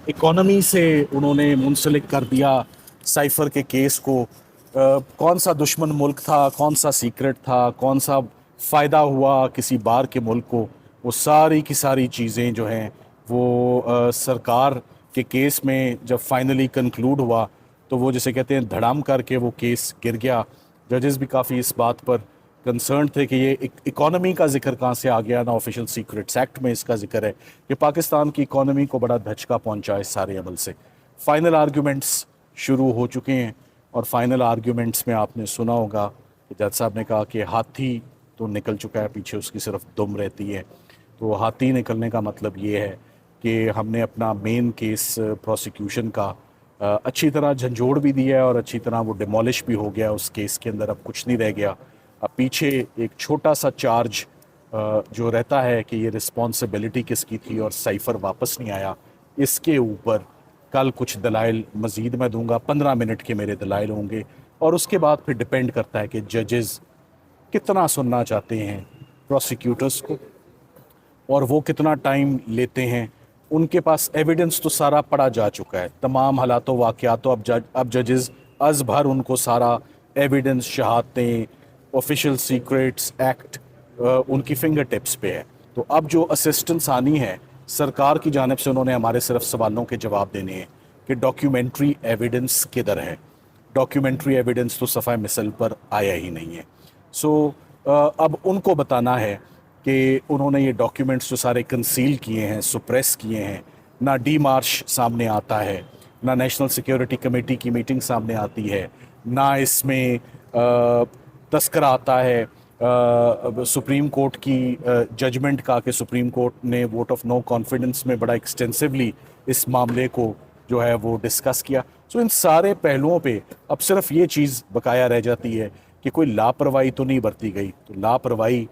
Economy से उन्होंने मुंसलिक कर दिया साइफर के केस को। कौन सा दुश्मन मुल्क था, कौन सा सीक्रेट था, कौन सा फ़ायदा हुआ किसी बार के मुल्क को, वो सारी की सारी चीज़ें जो हैं वो सरकार के केस में जब फाइनली कंक्लूड हुआ तो वो जिसे कहते हैं धड़ाम करके वो केस गिर गया। जजेस भी काफ़ी इस बात पर कंसर्न थे कि ये इकोनॉमी का जिक्र कहाँ से आ गया, ना ऑफिशियल सीक्रेट्स एक्ट में इसका जिक्र है। कि पाकिस्तान की इकोनॉमी को बड़ा धचका पहुंचा इस सारे अमल से। फाइनल आर्ग्यूमेंट्स शुरू हो चुके हैं और फाइनल आर्ग्यूमेंट्स में आपने सुना होगा कि जज साहब ने कहा कि हाथी तो निकल चुका है, पीछे उसकी सिर्फ दुम रहती है। तो हाथी निकलने का मतलब ये है कि हमने अपना मेन केस प्रोसिक्यूशन का अच्छी तरह झंझोड़ भी दिया है और अच्छी तरह वो डिमोलिश भी हो गया उस केस के अंदर। अब कुछ नहीं रह गया। अब पीछे एक छोटा सा चार्ज जो रहता है कि ये रिस्पॉन्सिबिलिटी किसकी थी और साइफर वापस नहीं आया, इसके ऊपर कल कुछ दलाइल मज़ीद मैं दूंगा। 15 मिनट के मेरे दलाइल होंगे और उसके बाद फिर डिपेंड करता है कि जजेस कितना सुनना चाहते हैं प्रोसिक्यूटर्स को और वो कितना टाइम लेते हैं। उनके पास एविडेंस तो सारा पड़ा जा चुका है, तमाम हालातों वाक़यातों। अब जजेस अज़ भर उनको सारा एविडेंस, शहादतें, ऑफिशियल सीक्रेट्स एक्ट उनकी फिंगर टिप्स पे है। तो अब जो असिस्टेंस आनी है सरकार की जानिब से, उन्होंने हमारे सिर्फ सवालों के जवाब देने हैं कि डॉक्यूमेंट्री एविडेंस किधर है। डॉक्यूमेंट्री एविडेंस तो सफ़ा मिसल पर आया ही नहीं है। सो अब उनको बताना है कि उन्होंने ये डॉक्यूमेंट्स जो सारे कंसील किए हैं, सुप्रेस किए हैं। ना डी मार्च सामने आता है, ना नेशनल सिक्योरिटी कमेटी की मीटिंग सामने आती है, ना इसमें तस्करा आता है सुप्रीम कोर्ट की जजमेंट का कि सुप्रीम कोर्ट ने वोट ऑफ नो कॉन्फिडेंस में बड़ा एक्सटेंसिवली इस मामले को जो है वो डिस्कस किया। सो इन सारे पहलुओं पे अब सिर्फ ये चीज़ बकाया रह जाती है कि कोई लापरवाही तो नहीं बरती गई। तो लापरवाही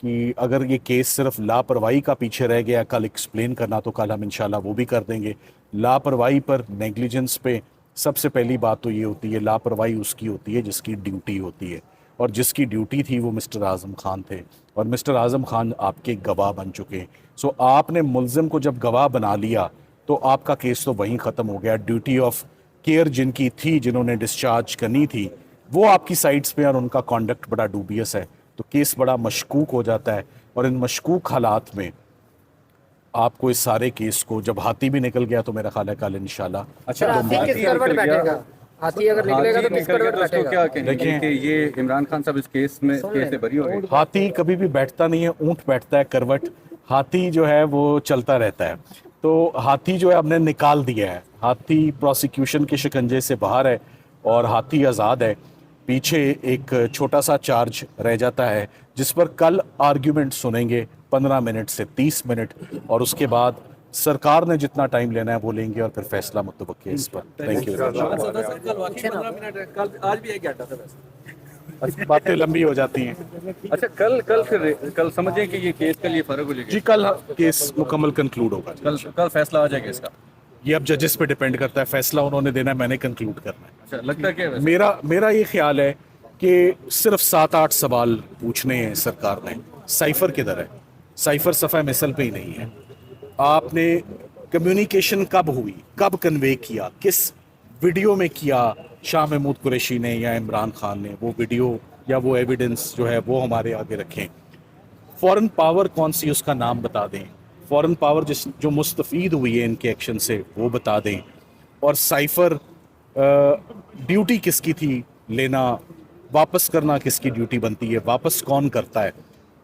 कि अगर ये केस सिर्फ लापरवाही का पीछे रह गया कल एक्सप्लेन करना, तो कल हम इंशाल्लाह वो भी कर देंगे। लापरवाही पर, नेग्लिजेंस पे सबसे पहली बात तो ये होती है, लापरवाही उसकी होती है जिसकी ड्यूटी होती है। और जिसकी ड्यूटी थी वो मिस्टर आज़म खान थे और मिस्टर आज़म खान आपके गवाह बन चुके हैं। सो आपने मुल्ज़िम को जब गवाह बना लिया तो आपका केस तो वहीं ख़त्म हो गया। ड्यूटी ऑफ केयर जिनकी थी, जिन्होंने डिस्चार्ज करनी थी, वो आपकी साइड्स पे और उनका कॉन्डक्ट बड़ा डूबियस है। तो केस बड़ा मशकूक हो जाता है और इन मशकूक हालात में आपको इस सारे केस को, जब हाथी भी निकल गया तो मेरा ख्याल है कल इंशाल्लाह। अच्छा, हाथी किस करवट बैठेगा? हाथी अगर निकलेगा तो किस करवट बैठेगा? क्या कहेंगे देखिए, कि ये इमरान खान साहब इस केस से बरी हो गए? हाथी कभी भी बैठता नहीं है, ऊंट बैठता है करवट। हाथी जो है वो चलता रहता है। तो हाथी जो है हमने निकाल दिया है। हाथी प्रोसिक्यूशन के शिकंजे से बाहर है और हाथी आज़ाद है। पीछे एक छोटा सा चार्ज रह जाता है जिस पर कल आर्ग्यूमेंट सुनेंगे 15 मिनट से 30 मिनट और उसके बाद सरकार ने जितना टाइम लेना है वो लेंगे और फिर फैसला मुतवक्किल है इस पर। Thank you. बातें लंबी हो जाती हैं। अच्छा, कल समझें कि ये केस कल ये फर्क हो जाएगा जी, कल केस मुकम्मल कंक्लूड होगा। कल फैसला आ जाएगा इसका? ये अब जजेस पे डिपेंड करता है, फैसला उन्होंने देना है, मैंने कंक्लूड करना है। अच्छा, लगता है क्या? मेरा ये ख्याल है कि सिर्फ 7-8 सवाल पूछने हैं सरकार ने। साइफर किधर है? साइफर सफ़ा मिसल पे ही नहीं है। आपने कम्युनिकेशन कब हुई, कब कन्वे किया, किस वीडियो में किया? शाह महमूद कुरैशी ने या इमरान खान ने वो वीडियो या वो एविडेंस जो है वो हमारे आगे रखें। फॉरेन पावर कौन सी, उसका नाम बता दें। फॉरेन पावर जो मुस्तफ़ीद हुई है इनके एक्शन से वो बता दें। और साइफर ड्यूटी किसकी थी लेना, वापस करना किसकी ड्यूटी बनती है, वापस कौन करता है।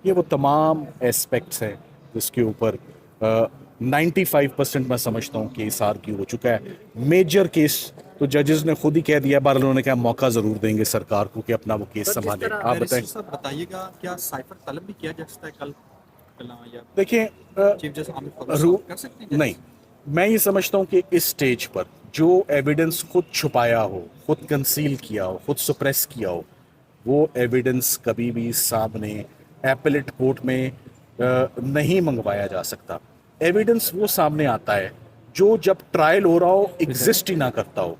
ये वो तमाम एस्पेक्ट्स हैं जिसके ऊपर 95% मैं समझता हूँ केस आर्ग्यू हो चुका है। मेजर केस तो जजेस ने खुद ही कह दिया, बार उन्होंने कहा मौका ज़रूर देंगे सरकार को कि अपना वो केस संभाले। आप बताइएगा, क्या साइफर तलब भी किया जा सकता है कल? देखिए, चीफ जस्टिस आमिर कर सकते हैं? नहीं, मैं ये समझता हूँ कि इस स्टेज पर जो एविडेंस खुद छुपाया हो, खुद कंसील किया हो, खुद सुप्रेस किया हो, वो एविडेंस कभी भी सामने एपेलेट कोर्ट में नहीं मंगवाया जा सकता। एविडेंस वो सामने आता है जो जब ट्रायल हो रहा हो एग्जिस्ट ही ना करता हो।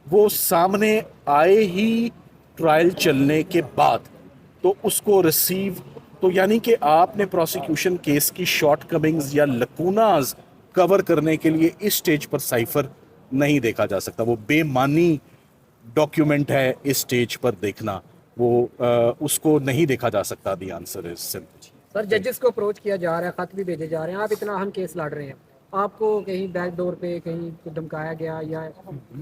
वो सामने आए ही ट्रायल चलने के बाद तो उसको रिसीव, तो यानी कि आपने प्रोसिक्यूशन केस की शॉर्ट कमिंग्स या लकूनाज कवर करने के लिए इस स्टेज पर साइफर नहीं देखा जा सकता। वो बेमानी डॉक्यूमेंट है इस स्टेज पर देखना, वो उसको नहीं देखा जा सकता। The answer is simple. Sir जजेस को अप्रोच किया जा रहा है, खत भी भेजे जा रहे हैं, आप इतना अहम केस लड़ रहे हैं, आपको कहीं बैक डोर पे कहीं धमकाया गया या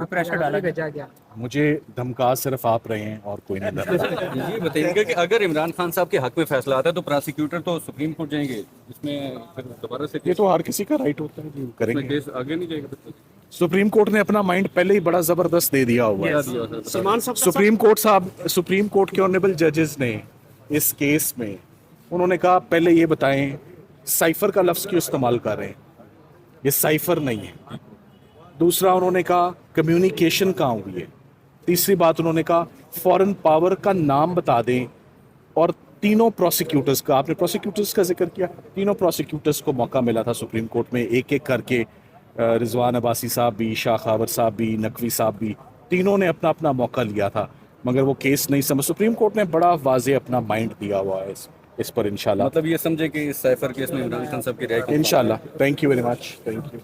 प्रेशर डाला भेजा गया? मुझे धमका सिर्फ आप रहे हैं और कोई नहीं डर रहा। ये बताइएगा कि अगर इमरान खान साहब के हक में फैसला आता है तो प्रोसिक्यूटर तो सुप्रीम कोर्ट जाएंगे, इसमें फिर दोबारा से ये तो हर किसी का राइट होता है जी, वो करेंगे। केस आगे नहीं जाएगा। सुप्रीम कोर्ट ने अपना माइंड पहले ही बड़ा जबरदस्त दे दिया हुआ है। सुप्रीम कोर्ट के ऑनरेबल जजेस ने इस केस में उन्होंने कहा पहले ये बताएं साइफर का लफ्ज क्यों इस्तेमाल कर रहे हैं, ये साइफर नहीं है। दूसरा उन्होंने कहा कम्युनिकेशन कहाँ हुई है। तीसरी बात उन्होंने कहा फॉरेन पावर का नाम बता दें। और तीनों प्रोसिक्यूटर्स का, आपने प्रोसिक्यूटर्स का जिक्र किया, तीनों प्रोसिक्यूटर्स को मौका मिला था सुप्रीम कोर्ट में एक एक करके, रिजवान अब्बासी साहब भी, शाह खावर साहब भी, नकवी साहब भी, तीनों ने अपना अपना मौका लिया था, मगर वो केस नहीं समझ। सुप्रीम कोर्ट ने बड़ा वाजे अपना माइंड दिया हुआ है इस पर। इंशाल्लाह मतलब ये समझे कि इस साइफर केस में इमरान खान साहब की राय इंशाल्लाह। Thank you very much. Thank you.